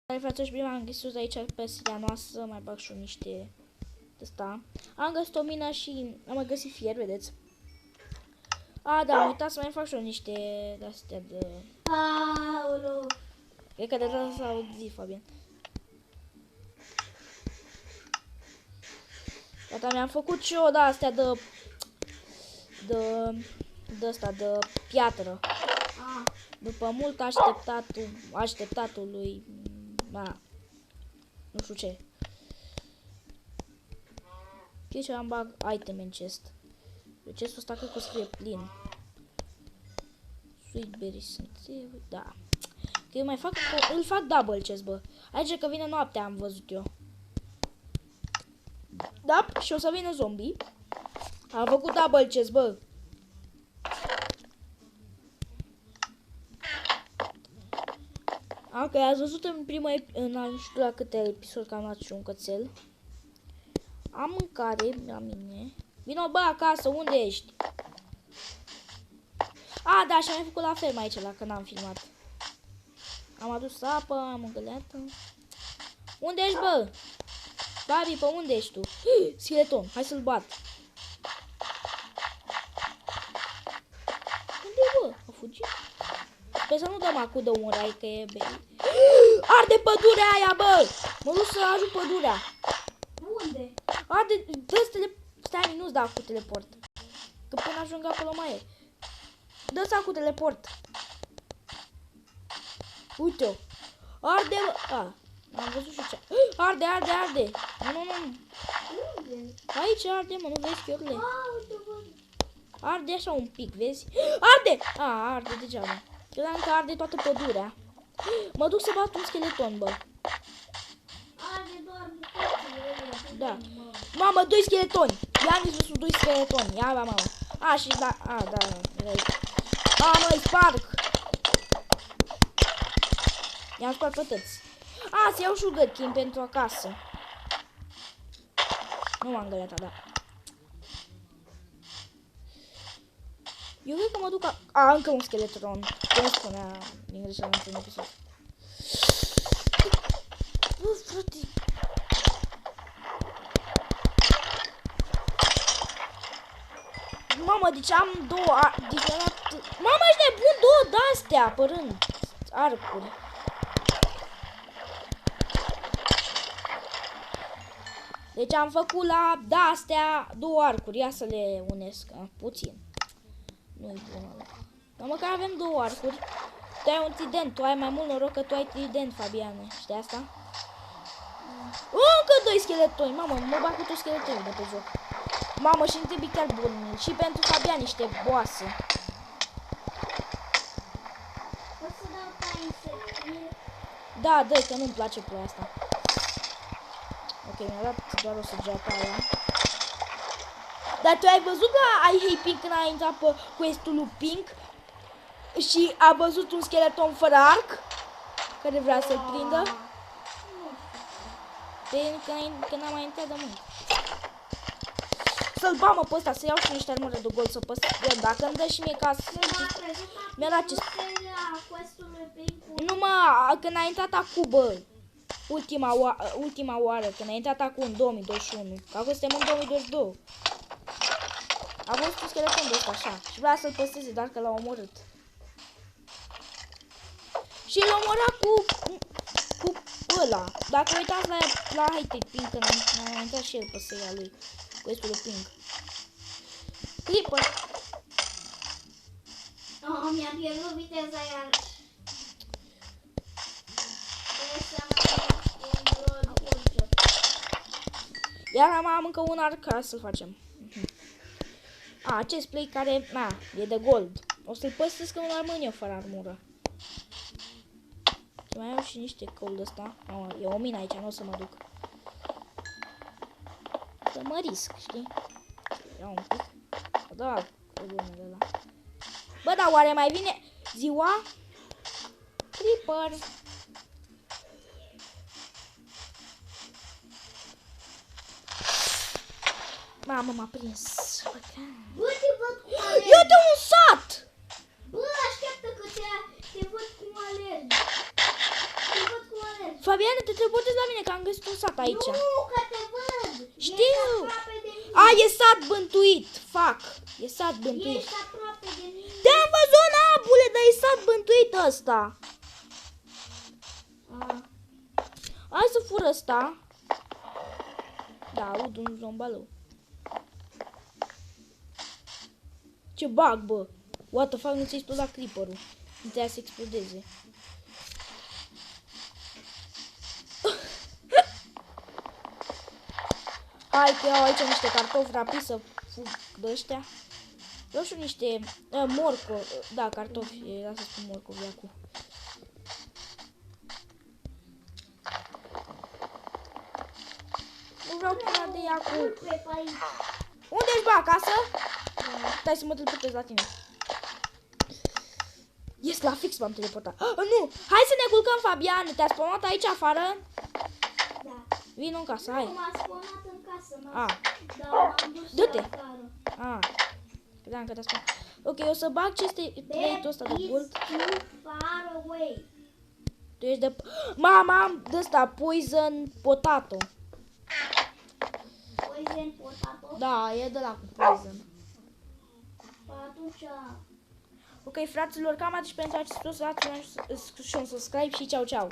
Hai frate, și prima am găsit aici pe seria noastră, mai bag și niște ăsta. Am găsit o mină și am mai găsit fier, vedeți? A, da, am uitat să mai fac și eu niște de-astea de... Aoleu. Cred că de data s-a auzit, Fabian. Gata, mi-am făcut și eu de-astea de piatră. După mult așteptatul lui... Da. Nu știu ce. Știi ce am bag item în chest. Pe chestul ăsta cred că o să fie plin. Sweet berries sunt... Da. Că eu mai fac... Îl fac double chest, bă. Aici că vine noaptea, am văzut eu. Da, și o să vină zombie. Am făcut double chest, bă. Ok, ați văzut în prima, nu știu la câte episod că am luat și un cățel. Am mâncare la mine. Vino, bă, acasă, unde ești? A, da, și am mai făcut la fermă aici, la când am filmat. Am adus apă, am îngăleată. Unde ești, bă? Babi, pe unde ești tu? Skeleton, hai să-l bat. Unde e, bă? A fugit? Sper să nu dăm acu de un rai, că e baby. Arde pădurea aia, bă! Mă duc să ajut pădurea. Unde? Arde, dă-ți stai, nu-ți da cu teleport. Că până ajung acolo mai e. Dă-ți cu teleport. Uite-o. Arde, bă. A, am văzut și ce. Arde, arde, arde. Nu. Unde? Aici arde, mă, nu vezi chiorile? Uite, bă. Arde așa un pic, vezi? Arde! A, arde degeaba. Credeam că arde toată pădurea. Mă duc să bat un skeleton, bă. Arde doar bucățile. Da. Mamă, 2 scheletoni. Ia-mi sus 2 scheletoni. Ia, mamă. A, și da. A, da. Mamă, îi sparg. I-am spart pe tăți. A, să iau sugar cane pentru acasă. Nu m-am găleata, da. Eu cred că mă duc a, încă un skeleton. Cum spunea din greșeală într-un episod. Frate. Mamă, deci am două Mamă, ești nebun, două de-astea apărând. Arcuri. Deci am făcut la de-astea două arcuri. Ia să le unesc puțin. Nu-i bună. Dar măcar avem două arcuri. Tu ai un trident, tu ai mai mult noroc că tu ai trident, Fabiane. Știi asta? Încă 2 scheletoni. Mamă, mă bag cu toți scheletonii de pe joc. Mamă, și nu trebuie chiar bun. Și pentru Fabian niște boase. O să dau time. Da, dă că nu-mi place ploaia asta. Ok, mi-a dat doar o săgeată aia. Dar tu ai văzut că ai Hey Pink când a intrat pe quest-ul lui Pink și a văzut un skeleton fără arc care vrea să-l prindă? Că n-am mai intrat de mult. Să-l bamă pe ăsta, să iau și niște armură de gol să păstrăm. Dacă îmi dă și mie ca să... Mi-a dat ce... Nu mă, când a intrat acum, bă. Ultima oară, când a intrat acum în 2021. Că acum suntem în 2022. A văzut un skeleton de ăsta așa. Și vrea să-l păstreze, doar că l-a omorât. Și l-a omorât cu ăla. Dacă uitați la Hey Pink, când a intrat și el pe seria lui. Quest-ul lui Pink. Creeper. Oh, mi-a pierdut viteza iar. Iar am încă un arc ca să-l facem. A, acest play care, na, e de gold. O să-l păstrez că nu rămân eu fără armură. Mai au și niște cold ăsta. Oh, e o mină aici, nu o să mă duc. Să mă risc, știi? Ia un pic. Da, problemele ăla. Bă, dar oare mai vine ziua? Creeper. Mamă, m-a prins. Bă, te văd cum alergi. Iată un sat! Bă, așteaptă că te văd cum alergi. Te văd cum alergi. Fabiana, te teleportezi la mine, că am găsit un sat aici. Nu, că te văd. Știu. Ești aproape de mine. A, e sat bântuit. Fac. E sat bântuit. Ești aproape de mine. Te-am văzut, nabule, dar e sat bântuit ăsta. Ah. Hai să fur ăsta. Da, aud un zombalou. Ce bug, bă. What the fuck, nu ți-a explodat creeper-ul. Nu te-a să explodeze. Hai că iau aici niște cartofi rapid să fug de ăștia. Vreau și niște morco. Da, cartofi. Lasă să spun morcovi acum. Nu vreau până de ea cu... Pe aici. Unde ești, bă, acasă? Stai să mă teleportez la tine. Yes, la fix m-am teleportat. Nu! Hai să ne culcăm, Fabian. Te-a spawnat aici afară? Da. Vino în casă, Nu, hai. m-a spawnat în casă. A. Dar m-am dus Du-te. afară. A. Credeam că te-a spawnat. Ok, o să bag ce este trade-ul ăsta de gold. It's too far away. Tu ești de... Mama, am de ăsta, poison potato. Poison potato. Da, e de la cu poison. Păi atunci... Ok, fraților, cam atât și pentru acest video. Să dați un like și un subscribe și ceau, ceau.